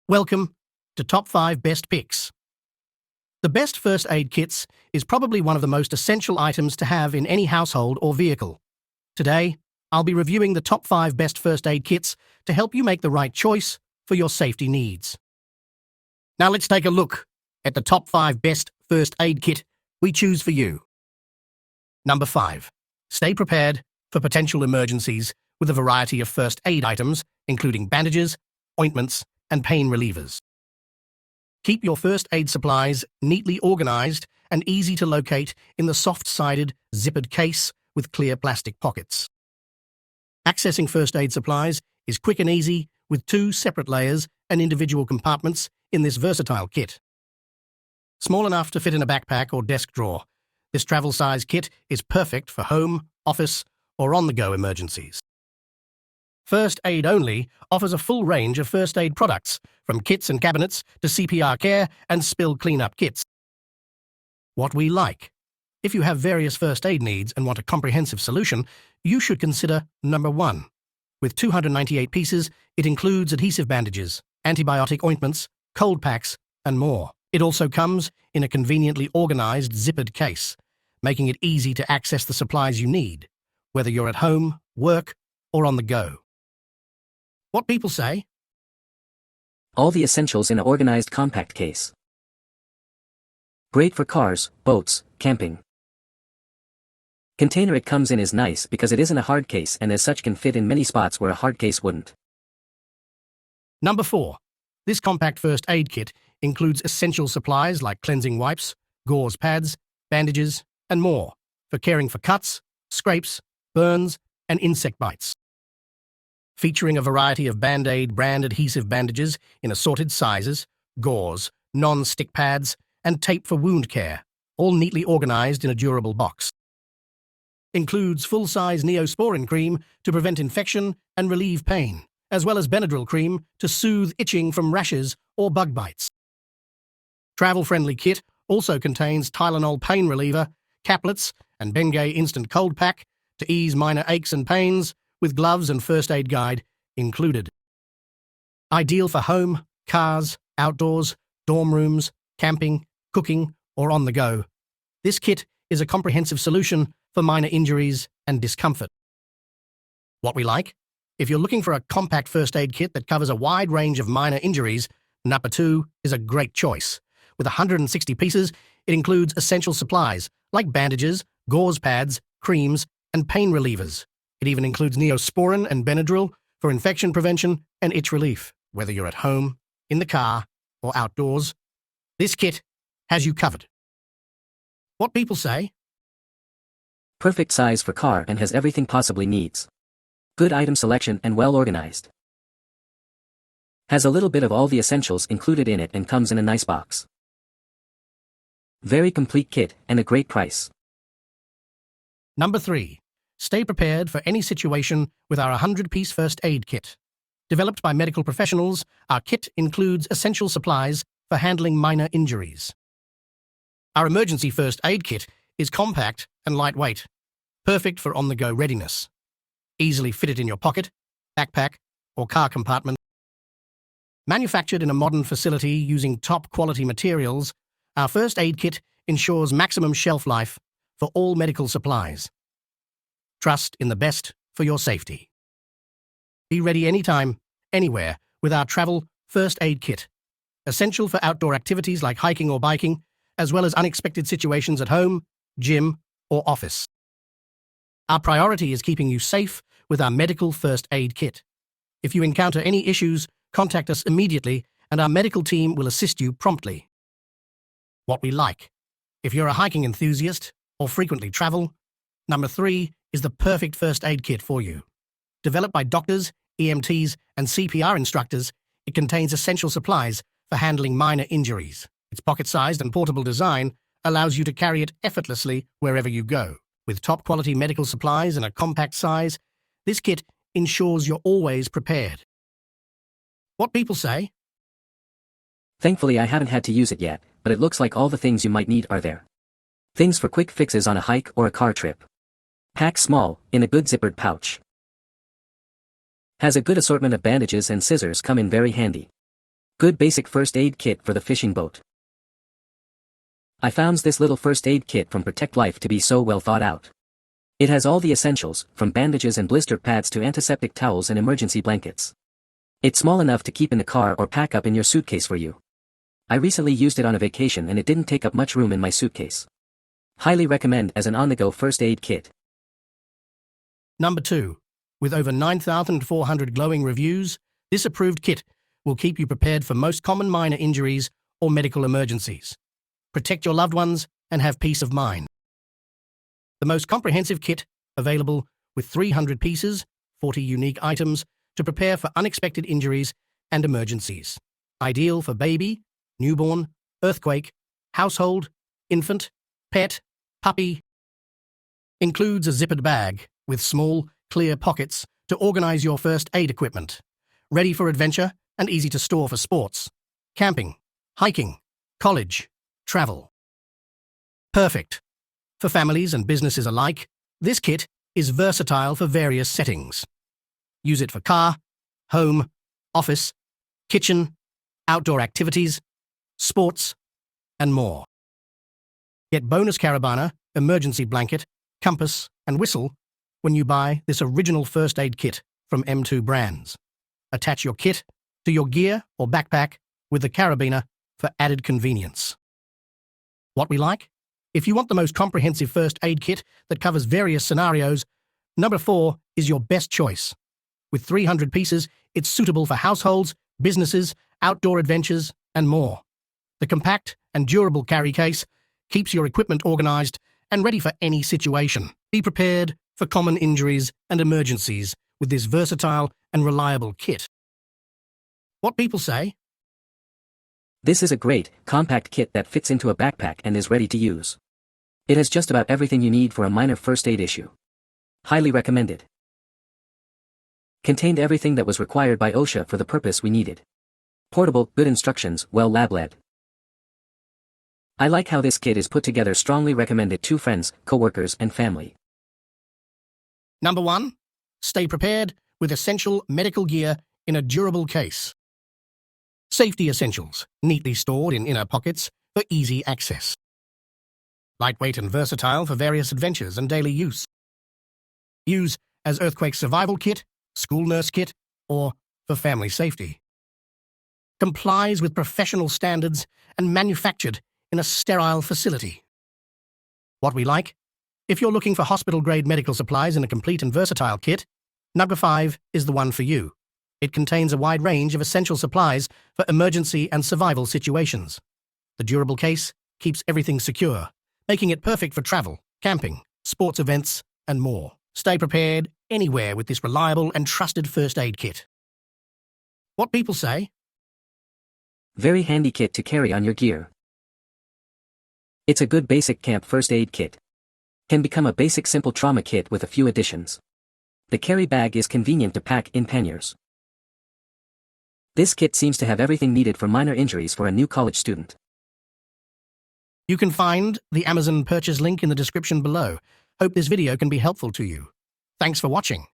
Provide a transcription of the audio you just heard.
Welcome to Top 5 Best Picks. The best first aid kits is probably one of the most essential items to have in any household or vehicle. Today, I'll be reviewing the top 5 best first aid kits to help you make the right choice for your safety needs. Now let's take a look at the top 5 best first aid kit we choose for you. Number 5. Stay prepared for potential emergencies with a variety of first aid items, including bandages, ointments, and pain relievers. Keep your first aid supplies neatly organized and easy to locate in the soft-sided, zippered case with clear plastic pockets. Accessing first aid supplies is quick and easy with 2 separate layers and individual compartments in this versatile kit. Small enough to fit in a backpack or desk drawer, this travel-size kit is perfect for home, office, or on-the-go emergencies. First Aid Only offers a full range of first aid products, from kits and cabinets to CPR care and spill cleanup kits. What we like. If you have various first aid needs and want a comprehensive solution, you should consider number 1. With 298 pieces, it includes adhesive bandages, antibiotic ointments, cold packs, and more. It also comes in a conveniently organized zippered case, making it easy to access the supplies you need, whether you're at home, work, or on the go. What people say? All the essentials in an organized compact case. Great for cars, boats, camping. Container it comes in is nice because it isn't a hard case and as such can fit in many spots where a hard case wouldn't. Number 4. This compact first aid kit includes essential supplies like cleansing wipes, gauze pads, bandages, and more for caring for cuts, scrapes, burns, and insect bites. Featuring a variety of Band-Aid brand adhesive bandages in assorted sizes, gauze, non-stick pads, and tape for wound care, all neatly organized in a durable box. Includes full-size Neosporin cream to prevent infection and relieve pain, as well as Benadryl cream to soothe itching from rashes or bug bites. Travel-friendly kit also contains Tylenol pain reliever, caplets, and Bengay instant cold pack to ease minor aches and pains, with gloves and first aid guide included. Ideal for home, cars, outdoors, dorm rooms, camping, cooking, or on the go. This kit is a comprehensive solution for minor injuries and discomfort. What we like? If you're looking for a compact first aid kit that covers a wide range of minor injuries, number 2 is a great choice. With 160 pieces, it includes essential supplies like bandages, gauze pads, creams, and pain relievers. It even includes Neosporin and Benadryl for infection prevention and itch relief, whether you're at home, in the car, or outdoors. This kit has you covered. What people say? Perfect size for car and has everything possibly needs. Good item selection and well organized. Has a little bit of all the essentials included in it and comes in a nice box. Very complete kit and a great price. Number 3. Stay prepared for any situation with our 100-piece first aid kit. Developed by medical professionals, our kit includes essential supplies for handling minor injuries. Our emergency first aid kit is compact and lightweight, perfect for on-the-go readiness. Easily fit it in your pocket, backpack, or car compartment. Manufactured in a modern facility using top-quality materials, our first aid kit ensures maximum shelf life for all medical supplies. Trust in the best for your safety. Be ready anytime, anywhere with our travel first aid kit. Essential for outdoor activities like hiking or biking, as well as unexpected situations at home, gym, or office. Our priority is keeping you safe with our medical first aid kit. If you encounter any issues, contact us immediately and our medical team will assist you promptly. What we like. If you're a hiking enthusiast or frequently travel, number 3 is the perfect first aid kit for you. Developed by doctors, EMTs, and CPR instructors, it contains essential supplies for handling minor injuries. Its pocket-sized and portable design allows you to carry it effortlessly wherever you go. With top-quality medical supplies in a compact size, this kit ensures you're always prepared. What people say? Thankfully I haven't had to use it yet, but it looks like all the things you might need are there. Things for quick fixes on a hike or a car trip. Pack small, in a good zippered pouch. Has a good assortment of bandages and scissors come in very handy. Good basic first aid kit for the fishing boat. I found this little first aid kit from Protect Life to be so well thought out. It has all the essentials, from bandages and blister pads to antiseptic towels and emergency blankets. It's small enough to keep in the car or pack up in your suitcase for you. I recently used it on a vacation and it didn't take up much room in my suitcase. Highly recommend as an on-the-go first aid kit. Number 2. With over 9,400 glowing reviews, this approved kit will keep you prepared for most common minor injuries or medical emergencies. Protect your loved ones and have peace of mind. The most comprehensive kit available with 300 pieces, 40 unique items to prepare for unexpected injuries and emergencies. Ideal for baby, newborn, earthquake, household, infant, pet, puppy. Includes a zippered bag with small, clear pockets to organize your first aid equipment. Ready for adventure and easy to store for sports, camping, hiking, college, travel. Perfect. For families and businesses alike, this kit is versatile for various settings. Use it for car, home, office, kitchen, outdoor activities, sports, and more. Get bonus carabiner, emergency blanket, compass, and whistle when you buy this original first aid kit from M2 Brands. Attach your kit to your gear or backpack with the carabiner for added convenience. What we like? If you want the most comprehensive first aid kit that covers various scenarios, number 4 is your best choice. With 300 pieces, it's suitable for households, businesses, outdoor adventures, and more. The compact and durable carry case keeps your equipment organized and ready for any situation. Be prepared for common injuries and emergencies with this versatile and reliable kit. What people say? This is a great, compact kit that fits into a backpack and is ready to use. It has just about everything you need for a minor first aid issue. Highly recommended. Contained everything that was required by OSHA for the purpose we needed. Portable, good instructions, well lab-led. I like how this kit is put together. Strongly recommended to friends, co-workers, and family. Number 1. Stay prepared with essential medical gear in a durable case. Safety essentials, neatly stored in inner pockets for easy access. Lightweight and versatile for various adventures and daily use. Use as earthquake survival kit, school nurse kit, or for family safety. Complies with professional standards and manufactured in a sterile facility. What we like? If you're looking for hospital-grade medical supplies in a complete and versatile kit, number 5 is the one for you. It contains a wide range of essential supplies for emergency and survival situations. The durable case keeps everything secure, making it perfect for travel, camping, sports events, and more. Stay prepared anywhere with this reliable and trusted first aid kit. What people say? Very handy kit to carry on your gear. It's a good basic camp first aid kit. Can become a basic simple trauma kit with a few additions. The carry bag is convenient to pack in panniers. This kit seems to have everything needed for minor injuries for a new college student. You can find the Amazon purchase link in the description below. Hope this video can be helpful to you. Thanks for watching.